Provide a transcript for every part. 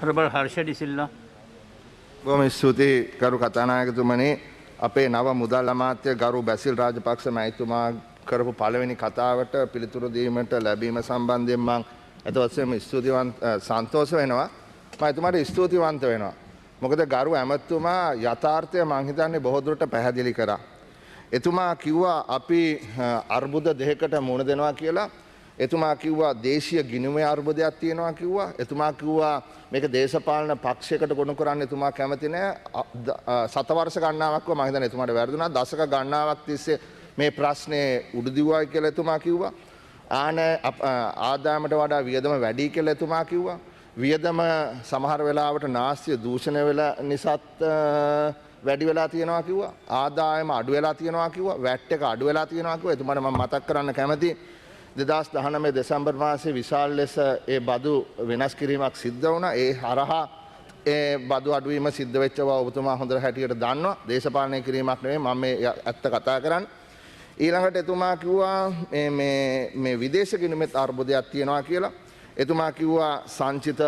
Harsha de Silva. බොහොම ස්තුතියි ගරු කතානායකතුමනි. අපේ නව මුදල් අමාත්‍ය ගරු බැසිල් රාජපක්ෂ මැතිතුමා කරපු පළවෙනි කතාවට පිළිතුරු දීමට ලැබීම සම්බන්ධයෙන් මම අතවස්සෙම සන්තෝෂ වෙනවා. මම එතුමාට ස්තුතිවන්ත වෙනවා. මොකද ගරු ඇමතුමා යථාර්ථය මං හිතන්නේ බොහෝ දුරට පැහැදිලි කරා. එතුමා කිව්වා අපි අර්බුද දෙකකට මුහුණ දෙනවා කියලා. එතුමා කිව්වා දේශීය ගිණුමේ අර්බුදයක් තියෙනවා කිව්වා. එතුමා කිව්වා මේක දේශපාලන පක්ෂයකට ගොනු කරන්න එතුමා කැමති නැහැ. සතවර්ෂ ගණනාවක් මම හිතන්නේ එතුමාට වැරදුනා. දශක ගණනාවක් තිස්සේ මේ ප්‍රශ්නේ උඩුදිව්වයි කියලා එතුමා කිව්වා. ආදායමට වඩා වියදම වැඩි කියලා එතුමා කිව්වා. වියදම සමහර වෙලාවට නාස්තිය දූෂණය වෙලා නිසාත් වැඩි වෙලා තියෙනවා කිව්වා. ආදායම අඩු වෙලා තියෙනවා කිව්වා. වැට් එක අඩු වෙලා තියෙනවා කිව්වා. එතුමාට මම මතක් කරන්න කැමතියි 2019 දෙසැම්බර් මාසයේ විශාල ලෙස ඒ බදු වෙනස් කිරීමක් සිද්ධ වුණා. ඒ හරහා ඒ බදු අඩුවීම සිද්ධ වෙච්ච බව ඔබතුමා හොඳට හැටියට දන්නවා. දේශපාලනය කිරීමක් නෙවෙයි මම මේ ඇත්ත කතා කරන්නේ. ඊළඟට එතුමා කිව්වා මේ විදේශ ගිණුමෙත් අර්බුදයක් තියෙනවා කියලා. එතුමා කිව්වා සංචිත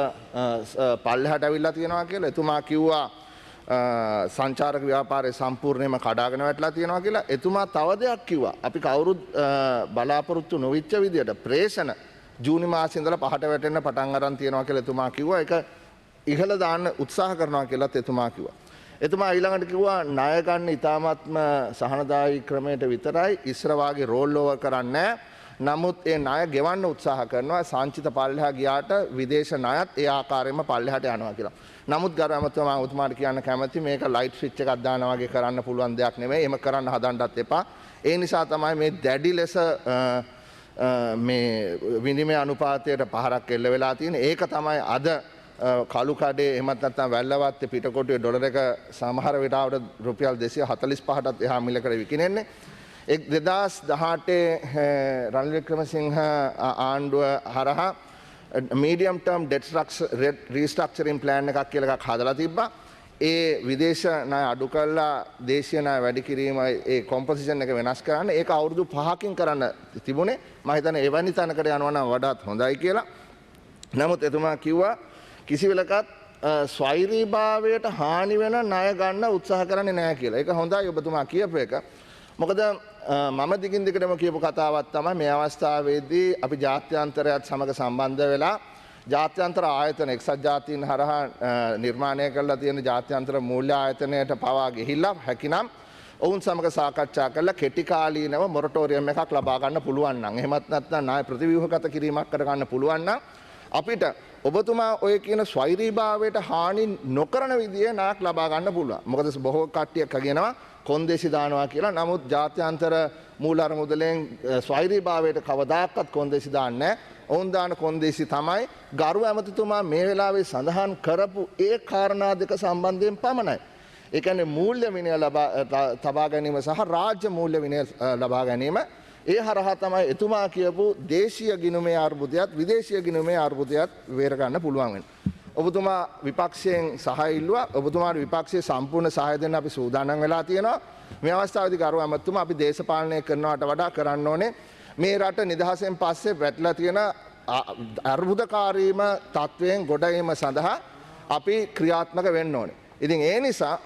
පල්ලෙහාට අවිල්ලා තියෙනවා කියලා. එතුමා කිව්වා සංචාරක ව්‍යාපාරය සම්පූර්ණයෙන්ම කඩාගෙන වැටලා තියෙනවා කියලා. එතුමා තව දෙයක් කිව්වා. අපි කවුරුත් බලාපොරොත්තු නොවිච්ච විදියට ප්‍රේෂණ ජූනි මාසයේ ඉඳලා පහට වැටෙන්න පටන් අරන් තියෙනවා කියලා එතුමා කිව්වා. ඒක ඉහළ දාන්න උත්සාහ කරනවා කියලාත් එතුමා කිව්වා. එතුමා ඊළඟට කිව්වා ණය ගන්න ඉතාමත්ම සහනදායී ක්‍රමයට විතරයි ඉස්සර වාගේ රෝල් ඕවර් කරන්නේ. නමුත් ඒ ණය ගෙවන්න උත්සාහ කරනවා. සංචිත පල්ලෙහා ගියාට විදේශ ණයත් ඒ ආකාරයෙන්ම පල්ලෙහාට යනවා කියලා. නමුත් ගරු ඇමතුමා ඔබතුමාට කියන්න කැමති මේක ලයිට් ස්විච් එකක් දානවා වගේ කරන්න පුළුවන් දෙයක් නෙමෙයි. එහෙම කරන්න හදන්නත් එපා. ඒ නිසා තමයි මේ දැඩි ලෙස මේ විනිමය අනුපාතයට පහරක් එල්ල වෙලා තියෙන්නේ. ඒක තමයි අද කළු කඩේ එහෙමත් නැත්නම් වැල්ලවත්තේ පිටකොටුවේ ඩොලර් එක සමහර වෙලාවට රුපියල් 245ටත් එහා මිලකට විකිනෙන්නේ. 2018 රනිල් වික්‍රමසිංහ ආණ්ඩුව හරහා මීඩියම් ටර්ම් ඩෙට් රීස්ට්‍රක්චරින් ප්ලෑන් එකක් කියලා එකක් හදලා තිබ්බා. ඒ විදේශ ණය අඩු කරලා දේශීය ණය වැඩි කිරීම ඒ කොම්පොසිෂන් එක වෙනස් කරන්න ඒක අවුරුදු 5කින් කරන්න තිබුණේ. මම හිතන්නේ එවැනි තැනකට යනවා නම් වඩාත් හොඳයි කියලා. නමුත් එතුමා කිව්වා කිසි වෙලකත් ස්වෛරීභාවයට හානි වෙන ණය ගන්න උත්සාහ කරන්නේ නැහැ කියලා. ඒක හොඳයි ඔබතුමා කියපු එක. මොකද මම දිගින් දිගටම කියපු කතාවක් තමයි මේ අවස්ථාවේදී අපි ජාත්‍යන්තරයත් සමග සම්බන්ධ වෙලා ජාත්‍යන්තර ආයතන එක්සත් ජාතීන් හරහා නිර්මාණය කරලා තියෙන ජාත්‍යන්තර මූල්‍ය ආයතනයට පවා ගිහිල්ලා හැකිනම් ඔවුන් සමග සාකච්ඡා කරලා කෙටි කාලීනව මොරටෝරියම් එකක් ලබා ගන්න පුළුවන් නම් එහෙමත් නැත්නම් ණය ප්‍රතිව්‍යුහගත කිරීමක් කර ගන්න පුළුවන් නම් අපිට ඔබතුමා ඔය කියන ස්වෛරීභාවයට හානි නොකරන විදිහේ ණයක් ලබා ගන්න පුළුවන්. මොකද බොහෝ කට්ටියක් කියනවා කොන්දේසි දානවා කියලා. නමුත් ජාත්‍යන්තර මූල අරමුදලෙන් ස්වෛරීභාවයට කවදාකවත් කොන්දේසි දාන්නේ නැහැ. ඔවුන් දාන කොන්දේසි තමයි ගරු ඇමතිතුමා මේ වෙලාවේ සඳහන් කරපු ඒ කාරණා දෙක සම්බන්ධයෙන් පමණයි. ඒ කියන්නේ මූල්‍ය විනය තබා ගැනීම සහ රාජ්‍ය මූල්‍ය විනය ලබා ගැනීම. ඒ හරහා තමයි එතුමා කියපු දේශීය ගිණුමේ අර්බුදයත් විදේශීය ගිණුමේ අර්බුදයත් වේර ගන්න පුළුවන් වෙනවා. ඔබතුමා විපක්ෂයෙන් සහාය ඉල්ලුවා. ඔබතුමාට විපක්ෂයේ සම්පූර්ණ සහාය දෙන්න අපි සූදානම් වෙලා තියෙනවා. මේ අවස්ථාවේදී ගරු ඇමතුමා අපි දේශපාලනය කරනවට වඩා කරන්න ඕනේ මේ රට නිදහසෙන් පස්සේ වැටලා තියෙන අර්බුදකාරීම තත්වයෙන් ගොඩවීම සඳහා අපි ක්‍රියාත්මක වෙන්න ඕනේ. ඉතින් ඒ නිසා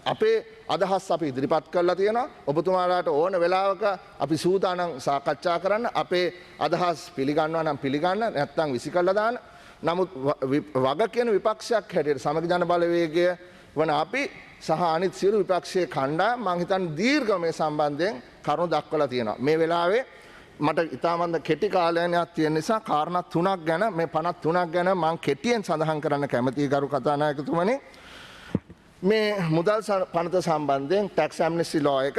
අපේ අදහස් අපි ඉදිරිපත් කරලා තියෙනවා. ඔබතුමාලාට ඕන වෙලාවක අපි සූදානම් සාකච්ඡා කරන්න. අපේ අදහස් පිළිගන්නවා නම් පිළිගන්න නැත්නම් විසිකරලා දාන්න. නමුත් වග කියන විපක්ෂයක් හැටියට සමග ජන බලවේගය වන අපි සහ අනිත් සියලු විපක්ෂයේ කණ්ඩායම් මම හිතන්නේ දීර්ඝව මේ සම්බන්ධයෙන් කරුණු දක්වලා තියෙනවා. මේ වෙලාවේ මට ඉතාමත් කෙටි කාලයක්යක් තියෙන නිසා කාරණා තුනක් ගැන මේ 53ක් ගැන මම කෙටියෙන් සඳහන් කරන්න කැමතියි ගරු කතානායකතුමනි. මේ මුදල් පනත සම්බන්ධයෙන් ටැක්ස් ඇම්නෙස්ටි ලෝ එක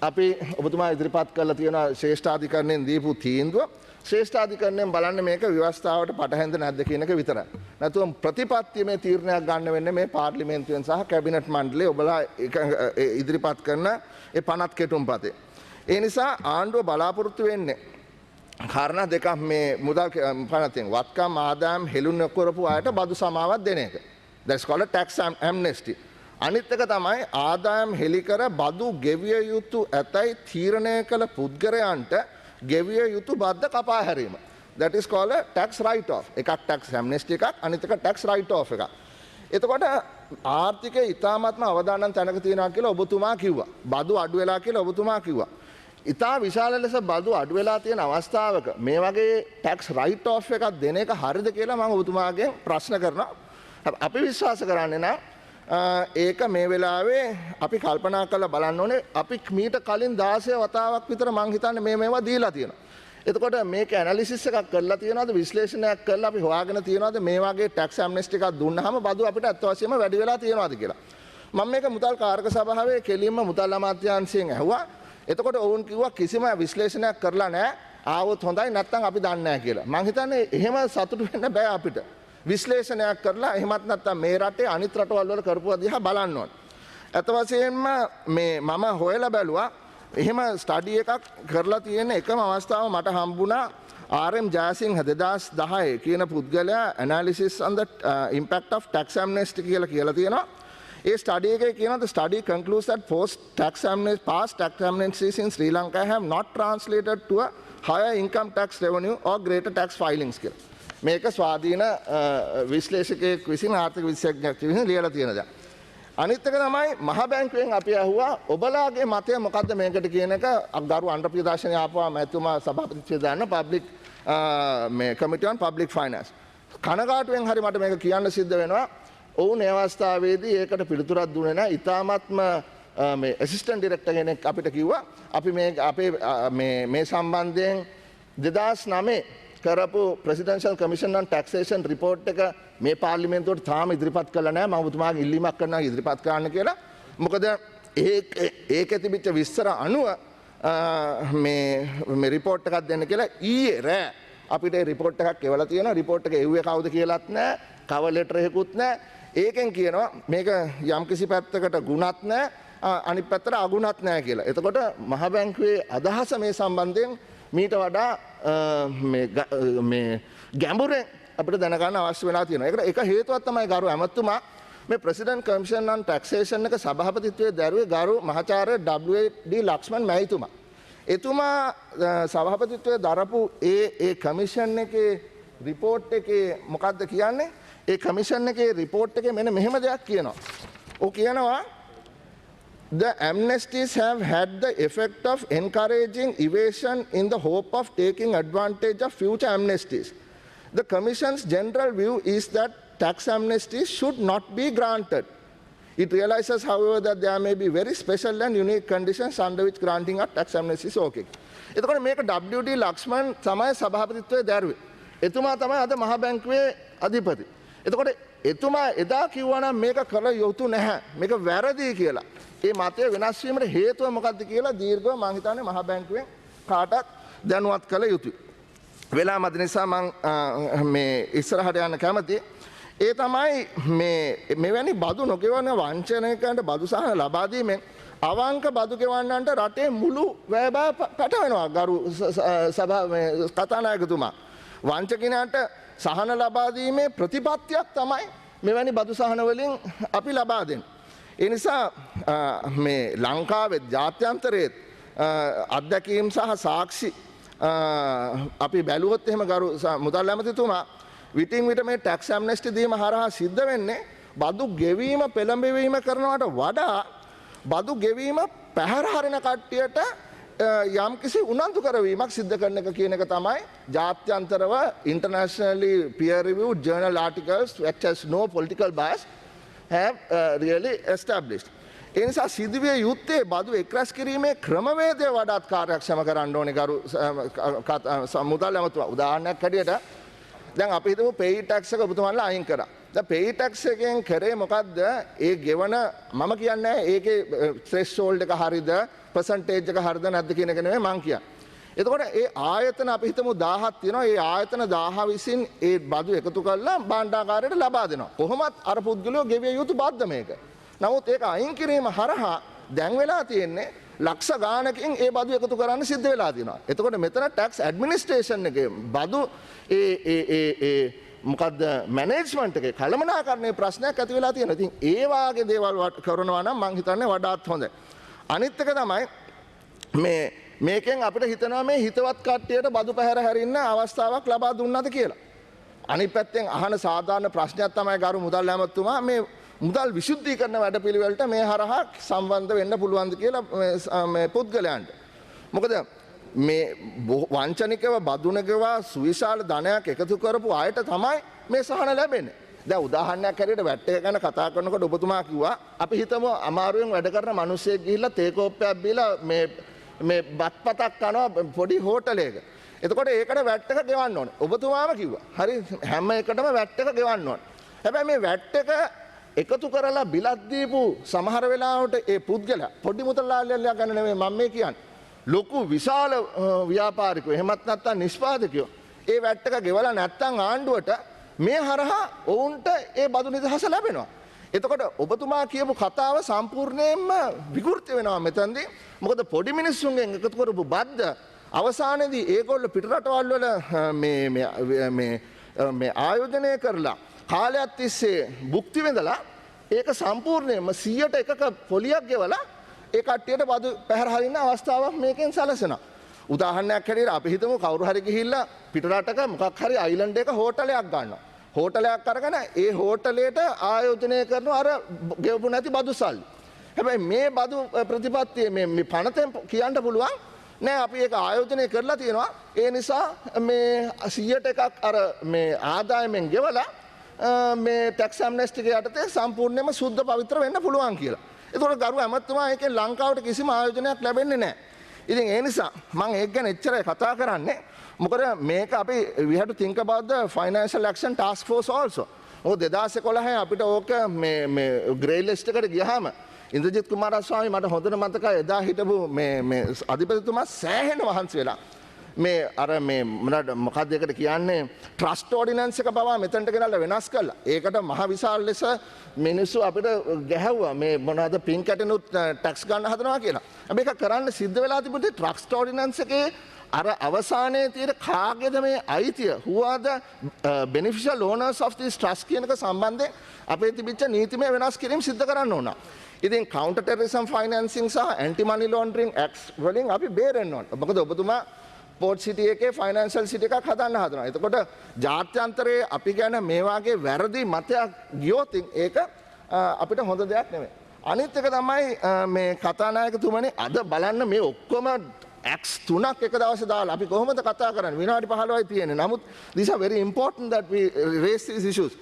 අපි ඔබතුමා ඉදිරිපත් කරලා තියෙන ශ්‍රේෂ්ඨාධිකරණයෙන් දීපු තීන්දුව ශ්‍රේෂ්ඨාධිකරණයෙන් බලන්න මේක ව්‍යවස්ථාවට පටහැඳ නැද්ද කියන එක විතරයි. නැතුව ප්‍රතිපත්තියමය තීරණයක් ගන්න වෙන්නේ මේ පාර්ලිමේන්තුවෙන් සහ කැබිනට් මණ්ඩලයේ ඔබලා ඉදිරිපත් කරන ඒ පනත් කෙටුම්පතේ. ඒ නිසා ආණ්ඩුව බලාපොරොත්තු වෙන්නේ කාරණා දෙකක් මේ මුදල් පනතෙන් වත්කම් ආදායම් හෙළු නොකරපු අයට බදු සමාවක් දෙන එක. That's called a tax amnesty. අනිත් එක තමයි ආදායම් හෙළි කර බදු ගෙවිය යුතු ඇතැයි තීරණය කළ පුද්ගලයන්ට ගෙවිය යුතු බද්ද කපා හැරීම. that is called a tax write off. එකක් tax amnesty එකක් අනිත් එක tax write off එකක්. එතකොට ආර්ථිකය ඉතාමත්ම අවදානම් තැනක තියෙනවා කියලා ඔබතුමා කිව්වා. බදු අඩු වෙලා කියලා ඔබතුමා කිව්වා. ඉතා විශාල ලෙස බදු අඩු වෙලා තියෙන අවස්ථාවක මේ වගේ tax write off එකක් දෙන එක හරිද කියලා මම ඔබතුමාගෙන් ප්‍රශ්න කරනවා. අපි විශ්වාස කරන්නේ නම් ඒක මේ වෙලාවේ අපි කල්පනා කරලා බලන්න ඕනේ. අපි මීට කලින් 16 වතාවක් විතර මං හිතන්නේ මේවා දීලා තියෙනවා. එතකොට මේක ඇනලිසිස් එකක් කරලා තියෙනවද විශ්ලේෂණයක් කරලා අපි හොයාගෙන තියෙනවද මේ වගේ ටැක්ස් ඇම්නෙස්ටි එකක් දුන්නාම බදු අපිට අත් වශයෙන්ම වැඩි වෙලා තියෙනවද කියලා. මම මේක මුදල් කාරක සභාවේ කෙලින්ම මුදල් අමාත්‍යාංශයෙන් ඇහුවා. එතකොට ඔවුන් කිව්වා කිසිම විශ්ලේෂණයක් කරලා නැහැ. ආවොත් හොඳයි නැත්නම් අපි දන්නේ නැහැ කියලා. මං හිතන්නේ එහෙම සතුටු වෙන්න බෑ අපිට. විශ්ලේෂණයක් කරලා එහෙමත් නැත්නම් මේ රටේ අනිත් රටවල් වල කරපුවා දිහා බලන්න ඕන. අත වශයෙන්ම මේ මම හොයලා බැලුවා එහෙම ස්ටඩි එකක් කරලා තියෙන එකම අවස්ථාව මට හම්බුණා RM ජයසිංහ 2010 කියන පුද්ගලයා analysis on the impact of tax amnesty කියලා තියෙනවා. ඒ ස්ටඩි එකේ කියනවා the study concludes that past tax amnesties in Sri Lanka have not translated to a higher income tax revenue or greater tax filings කියලා. මේක ස්වාධීන විශ්ලේෂකයෙක් විසින් ආර්ථික විශේෂඥයෙක් විසින් ලියලා තියෙන දේ. අනිත් එක තමයි මහ බැංකුවෙන් අපි අහුවා ඔබලාගේ මතය මොකද්ද මේකට කියන එක ගරු අණ්ඩප්‍රිය දාර්ශනික ආපුවා මැතිතුමා සභාපතිත්වය දාන්න පබ්ලික් මේ කමිටි on public finance කනගාටුවෙන් හරි මට මේක කියන්න සිද්ධ වෙනවා. ඔවුන් ඒ අවස්ථාවේදී ඒකට පිළිතුරක් දුන්නේ නැහැ. ඉතාමත්ම මේ ඇසිස්ටන්ට් ඩිරෙක්ටර් කෙනෙක් අපිට කිව්වා අපි මේ අපේ මේ සම්බන්ධයෙන් 2009 කරපු ප්‍රෙසිඩෙන්ෂල් කමිෂන් on ටැක්සේෂන් රිපෝට් එක මේ පාර්ලිමේන්තුවට තාම ඉදිරිපත් කළා නැහැ. මම ඔබතුමාගෙන් ඉල්ලීමක් කරනවා ඉදිරිපත් කරන්න කියලා. මොකද ඒකේ තිබිච්ච විස්තර අනුව මේ රිපෝට් එකක් දෙන්න කියලා ඊයේ රෑ අපිට රිපෝට් එකක් එවලා තියෙනවා. රිපෝට් එක එව්වේ කවුද කියලාත් නැහැ. කවර් ලෙටර් එකකුත් නැහැ. ඒකෙන් කියනවා මේක යම්කිසි පැත්තකට ගුණත් නැහැ අනිත් පැත්තට අගුණත් නැහැ කියලා. එතකොට මහ බැංකුවේ අදහස මේ සම්බන්ධයෙන් මීට වඩා මේ ගැඹුරෙන් අපිට දැනගන්න අවශ්‍ය වෙලා තියෙනවා. ඒකට එක හේතුවක් තමයි ගරු ඇමතුමා මේ ප්‍රෙසිඩන්ට් කමිෂන් on ටැක්සේෂන් එක සභාපතිත්වයේ දරුවේ ගරු මහාචාර්ය WD ලක්ෂ්මන් මැතිතුමා. එතුමා සභාපතිත්වයේ දරපු ඒ කමිෂන් එකේ රිපෝට් එකේ මොකද්ද කියන්නේ? ඒ කමිෂන් එකේ රිපෝට් එකේ මෙන්න මෙහෙම දෙයක් කියනවා. ඔව් කියනවා the amnesties have had the effect of encouraging evasion in the hope of taking advantage of future amnesties. The Commission's general view is that tax amnesties should not be granted. It realizes, however, that there may be very special and unique conditions under which granting of tax amnesty is okay. එතකොට මේක WD Lakshman තමයි සභාපතිත්වයේ දැරුවේ. එතුමා තමයි අද මහ බැංකුවේ අධිපති. එතකොට එතුමා එදා කිව්වා නම් මේක කළ යුතු නැහැ. මේක වැරදි කියලා. ඒ මතය වෙනස් වීමට හේතුව මොකක්ද කියලා දීර්ඝව මම හිතන්නේ මහ බැංකුවෙන් කාටත් දැනුවත් කළ යුතුයි. වෙලා මත නිසා මම මේ ඉස්සරහට යන්න කැමතියි. ඒ තමයි මෙවැනි බදු නොගෙවන වංචනිකයන්ට බදු සහන ලබා දීමෙන් අවංක බදු ගෙවන්නන්ට රටේ මුළු වැය බය පැටවෙනවා. ගරු කතානායකතුමා වංචකිනන්ට සහන ලබා දීමේ ප්‍රතිපත්තියක් තමයි මෙවැනි බදු සහන වලින් අපි ලබා දෙන්නේ. ඒ නිසා මේ ලංකාවේ ජාත්‍යන්තරයේ අත්දැකීම් සහ සාක්ෂි අපි බැලුවොත් එහෙම ගරු මුදල් ඇමතිතුමා විටින් විට මේ ටැක්ස් ඇම්නෙස්ටි දීම හරහා සිද්ධ වෙන්නේ බදු ගෙවීම පෙළඹවීම කරනවට වඩා බදු ගෙවීම පැහැර හරින කට්ටියට යම්කිසි උනන්දු කරවීමක් සිද්ධ කරන එක කියන එක තමයි ජාත්‍යන්තරව internationally peer reviewed journal articles which has no political bias have really established. ඒ නිසා සිදුවිය යුත්තේ බදු එක්රැස් කිරීමේ ක්‍රමවේදය වඩාත් කාර්යක්ෂම කරන්න ඕනේ ගරු මුදල් ඇමතුමා. උදාහරණයක් හැටියට දැන් අපි හිතමු පේයි ටැක්ස් එක ඔබතුමාලා අයින් කරා. දැන් පේයි ටැක්ස් එකෙන් කරේ මොකද්ද? ඒ ගෙවන මම කියන්නේ ඒකේ threshold එක හරියද percentage එක හරියද නැද්ද කියන එක නෙමෙයි මම කියන්නේ. එතකොට ඒ ආයතන අපි හිතමු 1000ක් තියෙනවා. ඒ ආයතන 1000 විසින් ඒ බදු එකතු කරලා භාණ්ඩාගාරයට ලබා දෙනවා. කොහොමත් අර පුද්ගලයෝ ගෙවිය යුතු බද්ද මේක. නමුත් ඒක අයින් කිරීම හරහා දැන් වෙලා තියෙන්නේ ලක්ෂ ගානකින් ඒ බදු එකතු කරන්න සිද්ධ වෙලා තියෙනවා. එතකොට මෙතන ටැක්ස් ඇඩ්මිනිස්ට්‍රේෂන් එකේ බදු මොකද්ද මැනේජ්මන්ට් එකේ කළමනාකරණයේ ප්‍රශ්නයක් ඇති වෙලා තියෙනවා. ඉතින් ඒ වාගේ දේවල් කරනවා නම් මම හිතන්නේ වඩාත් හොඳයි. අනිත් එක තමයි මේ මේකෙන් අපිට හිතනවා මේ හිතවත් කට්ටියට බදු පැහැර හැරින්න අවස්ථාවක් ලබා දුන්නාද කියලා. අනිත් පැත්තෙන් අහන සාධාරණ ප්‍රශ්නයක් තමයි ගරු මුදල් ඇමතුමා මේ මුදල් විශුද්ධීකරණ වැඩපිළිවෙලට මේ හරහා සම්බන්ධ වෙන්න පුළුවන්ද කියලා මේ පුද්ගලයන්ට. මොකද මේ වංචනිකව බදුනකව සුවිශාල ධනයක් එකතු කරපු අයට තමයි මේ සහන ලැබෙන්නේ. දැන් උදාහරණයක් හැටියට වැට් එක ගැන කතා කරනකොට ඔබතුමා කිව්වා අපි හිතමු අමාරුවෙන් වැඩ කරන මිනිස්සෙක් ගිහිල්ලා තේ කෝප්පයක් බීලා මේ බත්පතක් කනවා පොඩි හෝටලයක. එතකොට ඒකට වැට් එක ගෙවන්න ඕනේ. ඔබතුමාම කිව්වා. හරි හැම එකටම වැට් එක ගෙවන්න ඕනේ. හැබැයි මේ වැට් එක එකතු කරලා බිලක් දීපු සමහර වෙලාවට ඒ පුද්ගලයා පොඩි මුදලාලියලා ගන්න නෙමෙයි මම මේ කියන්නේ. ලොකු විශාල ව්‍යාපාරිකයෝ එහෙමත් නැත්නම් නිෂ්පාදකයෝ ඒ වැට් එක ගෙවලා නැත්නම් ආණ්ඩුවට මේ හරහා ඔවුන්ට ඒ බදු නිදහස ලැබෙනවා. එතකොට ඔබතුමා කියපු කතාව සම්පූර්ණයෙන්ම විකෘති වෙනවා මෙතනදී. මොකද පොඩි මිනිස්සුන්ගෙන් එකතු කරපු බද්ද අවසානයේදී ඒගොල්ලෝ පිටරටවල් වල මේ ආයෝජනය කරලා කාලයක් තිස්සේ භුක්ති විඳලා ඒක සම්පූර්ණයෙන්ම 100ට එකක පොලියක් ගෙවලා ඒ කට්ටියට බදු පැහැර හරින්න අවස්ථාවක් මේකෙන් සැලසෙනවා. උදාහරණයක් හැටියට අපි හිතමු කවුරු හරි ගිහිල්ලා පිටරටක මොකක් හරි අයිලන්ඩ් එක හෝටලයක් ගන්නවා. හෝටලයක් අරගෙන ඒ හෝටලයට ආයෝජනය කරන අර ගෙවපු නැති බදු සල්ලි. හැබැයි මේ බදු ප්‍රතිපත්තිය මේ පනතෙන් කියන්න පුළුවන් නෑ අපි ඒක ආයෝජනය කරලා තියෙනවා. ඒ නිසා මේ 100ට එකක් අර මේ ආදායමෙන් ගෙවලා මේ ටැක්ස් ඇම්නෙස්ටි එක යටතේ සම්පූර්ණයෙන්ම සුද්ධ පවිත්‍ර වෙන්න පුළුවන් කියලා. ඒතකොට ගරු ඇමතුමා ඒකෙන් ලංකාවට කිසිම ආයෝජනයක් ලැබෙන්නේ නැහැ. ඉතින් ඒ නිසා මම ඒක ගැන එච්චරයි කතා කරන්නේ. මොකද මේක අපි we have to think about the financial action task force also. මොකද 2011 අපිට ඕක මේ ග්‍රේ ලිස්ට් එකට ගියාම ඉන්ද්‍රජිත් කුමාරස්වාමී මට හොඳට මතකයි එදා හිටපු මේ අධිපතිතුමා සෑහෙන වහන්සි වෙලා මේ අර මේ මොකක්ද ඒකට කියන්නේ ට්‍රස්ට් ඕඩිනන්ස් එක පවා මෙතනට ගෙනල්ලා වෙනස් කළා. ඒකට මහ විශාල ලෙස මිනිස්සු අපිට ගැහැව්වා මේ මොනවද පින් කැටෙනුත් ටැක්ස් ගන්න හදනවා කියලා. හැබැයි ඒක කරන්න සිද්ධ වෙලා තිබුණේ ට්‍රස්ට් ඕඩිනන්ස් එකේ අර අවසානයේ තියෙන කාගේද මේ අයිතිය who are the beneficial owners of this trust කියන එක සම්බන්ධයෙන් අපේ තිබිච්ච නීතිමය වෙනස් කිරීම සිද්ධ කරන්න ඕන. ඉතින් counter terrorism financing සහ anti money laundering acts වලින් අපි බේරෙන්න ඕන. මොකද ඔබතුමා පෝට් සිටි එකේ ෆයිනෑන්ෂල් සිටි එකක් හදන්න හදනවා. එතකොට ජාත්‍යන්තරයේ අපි ගැන මේ වගේ වැරදි මතයක් ගියොත් ඒක අපිට හොඳ දෙයක් නෙමෙයි. අනිත් එක තමයි මේ කතානායකතුමනි අද බලන්න මේ ඔක්කොම ඇක්ස් 3ක් එක දවසේ දාලා අපි කොහොමද කතා කරන්නේ? විනාඩි 15යි තියෙන්නේ. නමුත් these are very important that we raise these issues.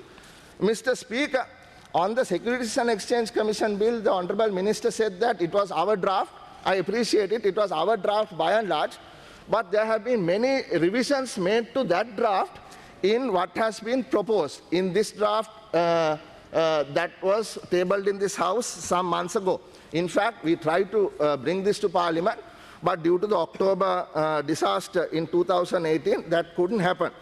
Mr. Speaker, on the Securities and Exchange Commission bill, the Honorable Minister said that it was our draft. I appreciate it. It was our draft by and large. But there have been many revisions made to that draft in what has been proposed in this draft that was tabled in this house some months ago. In fact, we tried to bring this to Parliament, but due to the October disaster in 2018, that couldn't happen.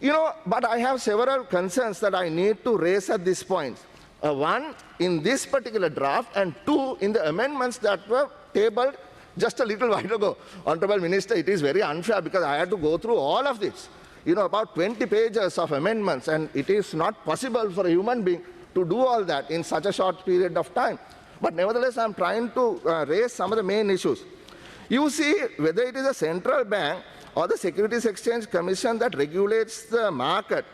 You know, but I have several concerns that I need to raise at this point. One, in this particular draft, and two, in the amendments that were tabled just a little while ago. Honorable Minister, it is very unfair because I had to go through all of this. You know, about 20 pages of amendments, and it is not possible for a human being to do all that in such a short period of time. But nevertheless, I'm trying to raise some of the main issues. You see, whether it is a central bank or the Securities Exchange Commission that regulates the market,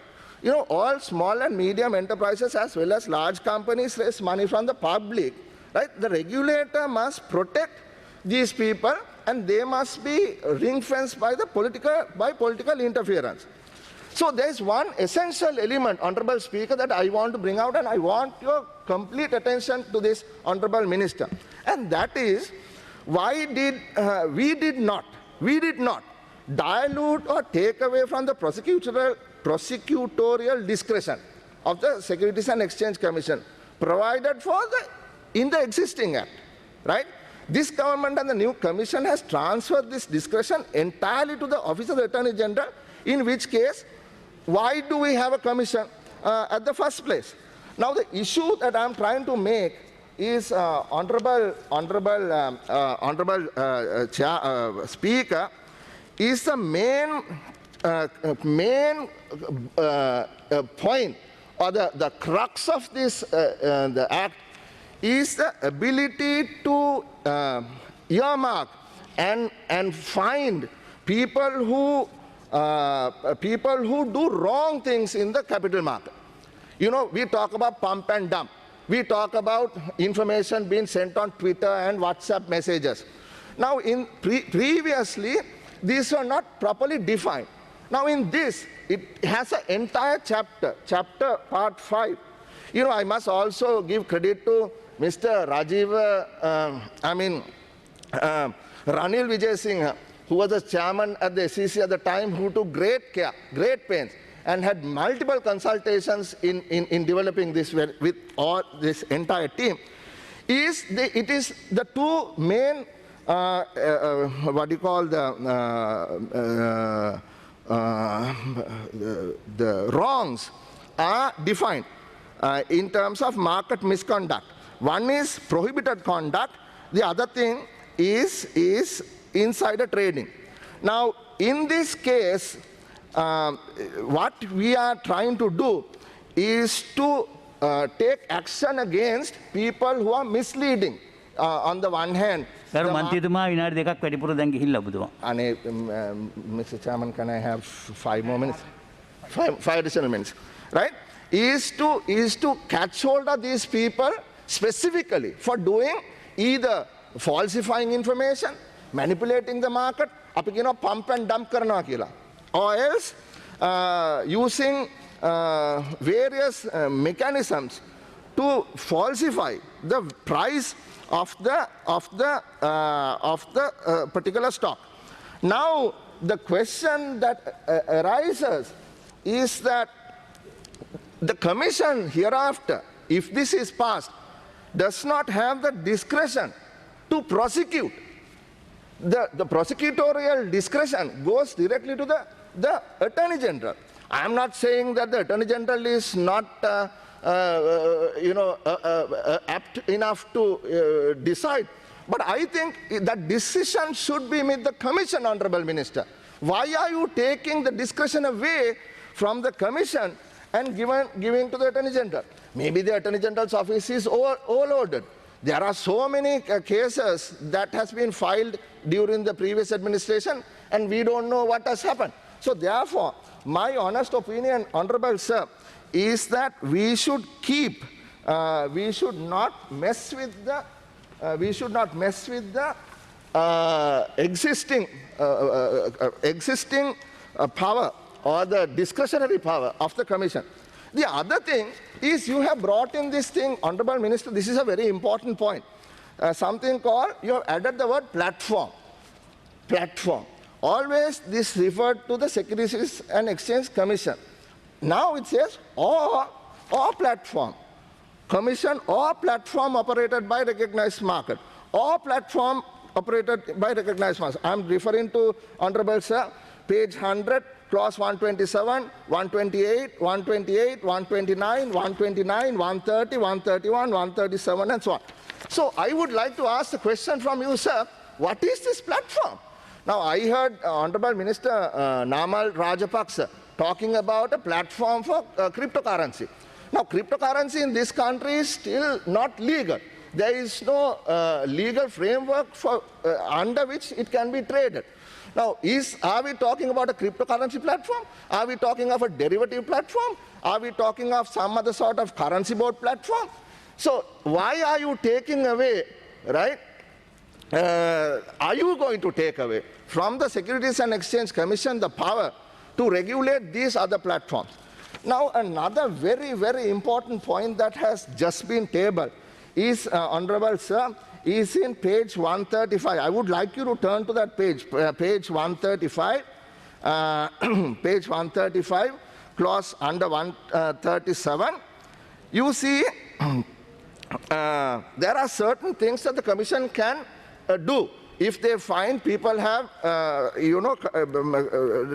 you know, all small and medium enterprises as well as large companies raise money from the public, right? The regulator must protect these people and they must be ring-fenced by political interference. So there is one essential element, Honorable Speaker, that I want to bring out, and I want your complete attention to this, Honorable Minister. And that is, why did we did not dilute or take away from the prosecutorial discretion of the Securities and Exchange Commission provided for in the existing act, right? This government and the new commission has transferred this discretion entirely to the Office of the Attorney General, in which case, why do we have a commission at the first place? Now, the issue that I'm trying to make is, Honorable Speaker, is the main point or the crux of this the act is the ability to earmark and find people who do wrong things in the capital market. You know, we talk about pump and dump. We talk about information being sent on Twitter and WhatsApp messages. Now, previously, these were not properly defined. Now, in this, it has an entire chapter part 5. You know, I must also give credit to Mr. Ranil Vijay who was the chairman at the SEC at the time, who took great care, great pains, and had multiple consultations in developing this with all this entire team. It is the two main, what do you call the wrongs are defined in terms of market misconduct. One is prohibited conduct. The other thing is insider trading. Now, in this case, what we are trying to do is to take action against people who are misleading. On the one hand, Mr. Chairman, can I have 5 more minutes? 5 additional minutes, right? Is to catch hold of these people specifically for doing either falsifying information, manipulating the market, pump and dump karna kila, or else using various mechanisms to falsify the price of the particular stock. Now, the question that arises is that the Commission hereafter, if this is passed, does not have the discretion to prosecute. The prosecutorial discretion goes directly to the Attorney General. I am not saying that the Attorney General is not apt enough to decide, but I think that decision should be with the Commission, Honorable Minister. Why are you taking the discretion away from the Commission and giving to the Attorney General? Maybe the Attorney General's office is overloaded. There are so many cases that has been filed during the previous administration, and we don't know what has happened. So therefore, my honest opinion, Honorable Sir, is that we should keep, we should not mess with the existing power or the discretionary power of the Commission. The other thing is, you have brought in this thing, Honorable Minister, this is a very important point. Something called, you have added the word platform. Platform. Always this referred to the Securities and Exchange Commission. Now it says, or platform. Commission or platform operated by recognized market. Or platform operated by recognized market. I am referring to, Honorable Sir, page 100, clause 127, 128, 128, 129, 129, 130, 131, 137, and so on. So I would like to ask the question from you, sir, what is this platform? Now, I heard Honorable Minister Namal Rajapaksa talking about a platform for cryptocurrency. Now, cryptocurrency in this country is still not legal. There is no legal framework for, under which it can be traded. Now, are we talking about a cryptocurrency platform? Are we talking of a derivative platform? Are we talking of some other sort of currency board platform? So why are you taking away, right? Are you going to take away from the Securities and Exchange Commission the power to regulate these other platforms? Now, another very, very important point that has just been tabled is, Honorable Sir, is in page 135. I would like you to turn to that page, page 135, page 135, clause under 137. You see, there are certain things that the Commission can do if they find people have,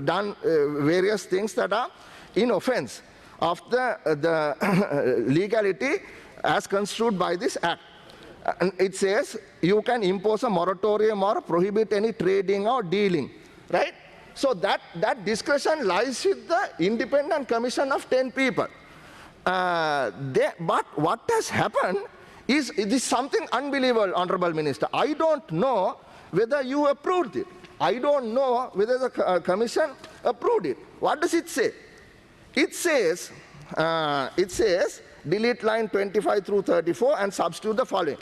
done various things that are in offense of the legality as construed by this Act. And it says you can impose a moratorium or prohibit any trading or dealing, right? So that discretion lies with the independent commission of 10 people. But what has happened is something unbelievable, Honorable Minister. I don't know whether you approved it. I don't know whether the commission approved it. What does it say? It says, delete line 25 through 34 and substitute the following.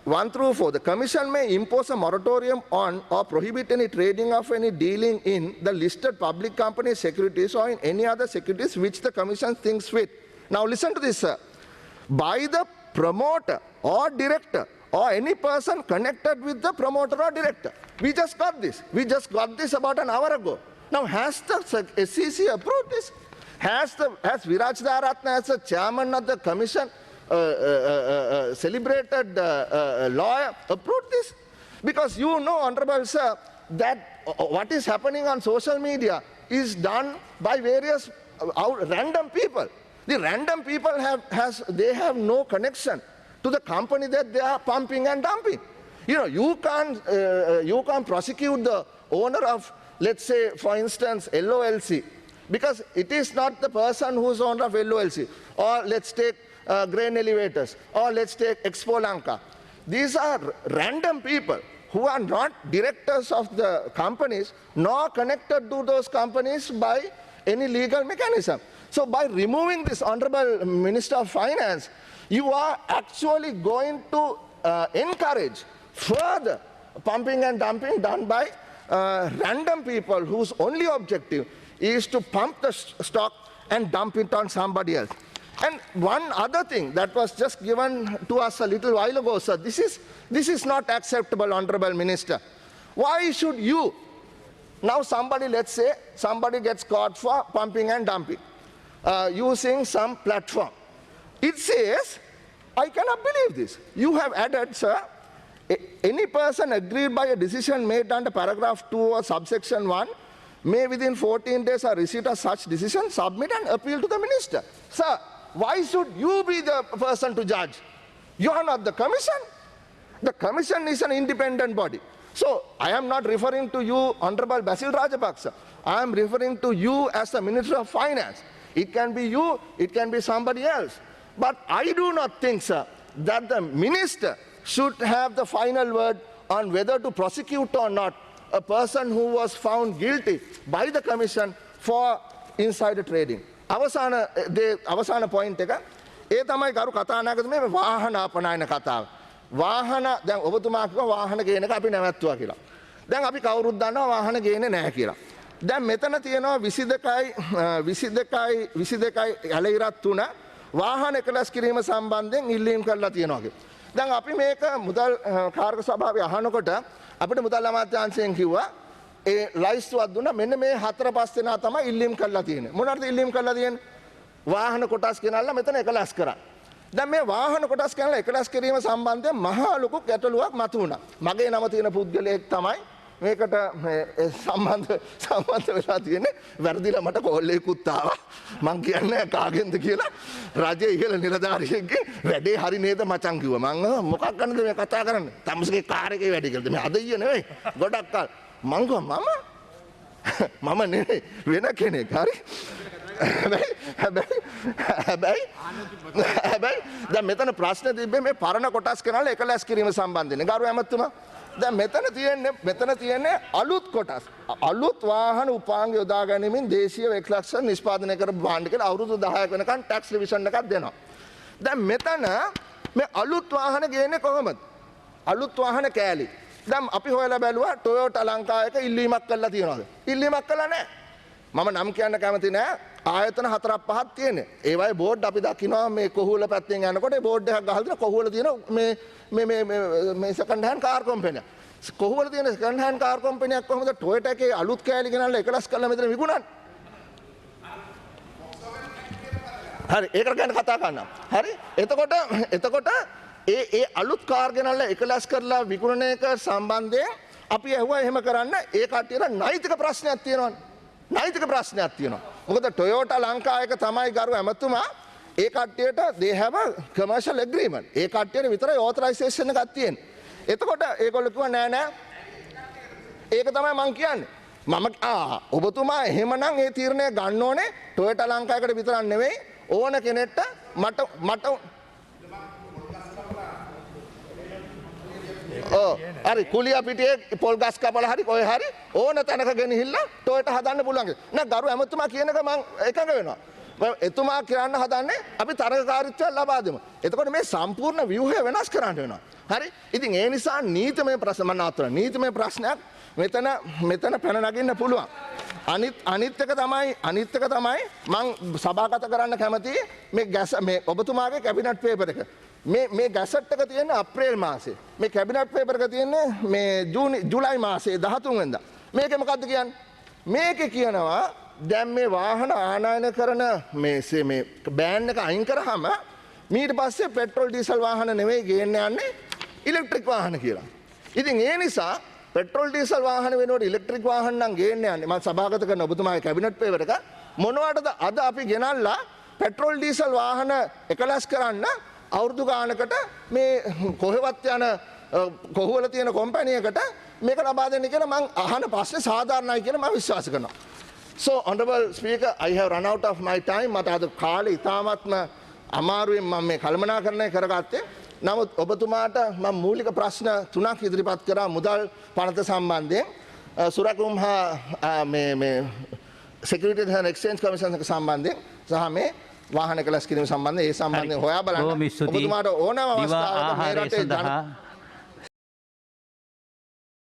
1 through 4, the Commission may impose a moratorium on or prohibit any trading of any dealing in the listed public company securities or in any other securities which the Commission thinks fit. Now listen to this, sir. By the promoter or director or any person connected with the promoter or director. We just got this. We just got this about an hour ago. Now has the SEC approved this? Has Viraj Dharatna as the chairman of the Commission celebrated lawyer approved this? Because you know, Honorable Sir, that what is happening on social media is done by various random people. The random people have no connection to the company that they are pumping and dumping. You know, you can't prosecute the owner of, let's say, for instance, LOLC, because it is not the person who's owner of LOLC. Or let's take Grain Elevators, or let's take Expo Lanka. These are random people who are not directors of the companies, nor connected to those companies by any legal mechanism. So by removing this, Honorable Minister of Finance, you are actually going to encourage further pumping and dumping done by random people whose only objective is to pump the stock and dump it on somebody else. And one other thing that was just given to us a little while ago, sir, this is not acceptable, Honorable Minister. Why should you, now somebody, let's say, somebody gets caught for pumping and dumping using some platform. It says, I cannot believe this. You have added, sir, any person aggrieved by a decision made under paragraph 2 or subsection 1 may within 14 days of receipt of such decision submit and appeal to the minister. Sir, why should you be the person to judge? You are not the commission. The commission is an independent body. So I am not referring to you, Honorable Basil Rajapaksa. I am referring to you as the Minister of Finance. It can be you, it can be somebody else. But I do not think, sir, that the minister should have the final word on whether to prosecute or not a person who was found guilty by the commission for insider trading. අවසාන point එක ඒ තමයි ගරු කතානායකතුමා මේ වාහන අපනයන කතාව. වාහන දැන් ඔබතුමා කිව්වා වාහන ගේන එක අපි නැවැත්තුවා කියලා. දැන් අපි කවුරුත් දන්නවා වාහන ගේන්නේ නැහැ කියලා. දැන් මෙතන තියෙනවා 22යි ඇලයිරත් 3 වාහන එකලස් කිරීම සම්බන්ධයෙන් ඉල්ලීම් කරලා තියෙනවා කියලා. දැන් අපි මේක මුදල් කාර්ක සභාවේ අහනකොට අපිට මුදල් අමාත්‍යාංශයෙන් කිව්වා ඒ ලයිස්තුවක් දුන්නා මෙන්න මේ 4-5 දෙනා තමයි ඉල්ලීම් කරලා තියෙන්නේ. මොනවද ඉල්ලීම් කරලා තියෙන්නේ? වාහන කොටස් ගෙනල්ලා මෙතන එකලස් කරා. දැන් මේ වාහන කොටස් ගෙනල්ලා එකලස් කිරීම සම්බන්ධයෙන් මහා ලොකු ගැටලුවක් මතුවුණා. මගේ නම තියෙන පුද්ගලයෙක් තමයි මේකට සම්බන්ධ වෙලා තියෙන්නේ. වැරදිලා මට කෝල් එකකුත් ආවා. මං කියන්නේ කාගෙන්ද කියලා රජයේ ඉහළ නිලධාරියෙක්ගේ වැඩේ හරි නේද මචං කිව්වා. මං මොකක් ගන්නද මේ කතා කරන්නේ? තමුසේගේ කාර් එකේ වැඩේ කියලා. මේ අද ඊයේ නෙවෙයි. ගොඩක් කාල මං කිව්වා මම නෙවෙයි වෙන කෙනෙක්. හරි. හැබැයි දැන් මෙතන ප්‍රශ්න තිබ්බේ මේ පරණ කොටස් කරනලා එකලස් කිරීම සම්බන්ධයෙන්. ගරු ඇමතුමා දැන් මෙතන තියෙන්නේ අලුත් කොටස්. අලුත් වාහන උපාංග යොදා ගැනීමෙන් දේශීය වෙක්ලක්ෂ නිෂ්පාදනය කරපු භාණ්ඩ කියලා අවුරුදු 10ක වෙනකන් ටැක්ස් රිවිෂන් එකක් දෙනවා. දැන් මෙතන මේ අලුත් වාහන ගේන්නේ කොහොමද? අලුත් වාහන කෑලි. දැන් අපි හොයලා බැලුවා ටොයෝටා ලංකා එක ඉල්ලීමක් කරලා තියනවාද? ඉල්ලීමක් කළා නැහැ. මම නම් කියන්න කැමති නෑ. ආයතන 4-5ක් තියෙන්නේ. ඒවයි බෝඩ් අපි දකිනවා මේ කොහුල පැත්තෙන් යනකොට ඒ බෝඩ් එකක් ගහලා තියෙන කොහුල තියෙන මේ සෙකන්ඩ් හෑන්ඩ් කාර් කම්පැනි. කොහුල තියෙන සෙකන්ඩ් හෑන්ඩ් කාර් කම්පැනියක් කොහොමද ටොයෝටා එකේ අලුත් කෑලි ගෙනල්ලා එකලස් කරලා මෙතන විකුණන්නේ? හරි ඒකට ගැන කතා කරනවා. හරි එතකොට ඒ අලුත් කාර් ගෙනල්ලා එකලස් කරලා විකුණන එක සම්බන්ධයෙන් අපි ඇහුවා එහෙම කරන්න ඒ කට්ටියට නෛතික ප්‍රශ්නයක් තියෙනවනේ. නෛතික ප්‍රශ්නයක් තියෙනවා. මොකද ටොයෝටා ලංකා එක තමයි ගරු ඇමතුමා ඒ කට්ටියට they have a commercial agreement. ඒ කට්ටියට විතරයි authorization එකක් තියෙන්නේ. එතකොට ඒගොල්ලෝ කිව්වා නෑ ඒක තමයි මං කියන්නේ. ඔබතුමා එහෙමනම් ඒ තීරණය ගන්න ඕනේ ටොයෝටා ලංකා එකට විතරක් නෙවෙයි ඕන කෙනෙක්ට මට හරි කුලියා පිටියේ පොල් ගස් කපලා හරි කොහේ හරි ඕන තැනක ගෙනහිල්ලා ටොයට් හදන්න පුළුවන්. නෑ ගරු ඇමතුමා කියන එක මම එකඟ වෙනවා. එතුමා කියන්න හදන්නේ අපි තරගකාරීත්වය ලබා දෙමු. එතකොට මේ සම්පූර්ණ ව්‍යුහය වෙනස් කරන්න වෙනවා. හරි? ඉතින් ඒ නිසා නීතිමය ප්‍රශ්න මම නවත්තනවා. නීතිමය ප්‍රශ්නයක් මෙතන පැන නගින්න පුළුවන්. අනිත් එක තමයි මම සභාගත කරන්න කැමතියි මේ ඔබතුමාගේ කැබිනට් පේපර් එක. මේ ගැසට් එක තියෙන්නේ අප්‍රේල් මාසේ. මේ කැබිනට් පේපර් එක තියෙන්නේ මේ ජූලයි මාසේ 13 වෙනිදා. මේකේ මොකද්ද කියන්නේ? මේකේ කියනවා දැන් මේ වාහන ආනයන කරන මේ බෑන් එක අයින් කරාම ඊට පස්සේ පෙට්‍රල් ඩීසල් වාහන නෙවෙයි ගේන්න යන්නේ ඉලෙක්ට්‍රික් වාහන කියලා. ඉතින් ඒ නිසා පෙට්‍රල් ඩීසල් වාහන වෙනුවට ඉලෙක්ට්‍රික් වාහන නම් ගේන්න යන්නේ. මම සභාගත කරන ඔබතුමාගේ කැබිනට් පේපර් එක මොනවටද අද අපි ගෙනල්ලා පෙට්‍රල් ඩීසල් වාහන එකලස් කරන්න අවුරුදු ගානකට මේ කොහෙවත් යන කොහොවල තියෙන කම්පැනියකට මේක ලබා දෙන්න කියලා මම අහන ප්‍රශ්නේ සාධාරණයි කියලා මම විශ්වාස කරනවා. So honorable speaker, I have run out of my time. මට අද කාලේ ඉතාමත්ම අමාරුවෙන් මම මේ කළමනාකරණය කරගත්තේ. නමුත් ඔබතුමාට මම මූලික ප්‍රශ්න 3ක් ඉදිරිපත් කරා මුදල් පනත සම්බන්ධයෙන්. සුරකුම් හා මේ Securities and Exchange Commission එක සම්බන්ධයෙන් සහ මේ වාහන කළස් කිරීම සම්බන්ධයෙන් ඒ සම්බන්ධයෙන් හොයා බලන්න. ඔබතුමාට ඕනෑම අවස්ථාවක මේ රටේ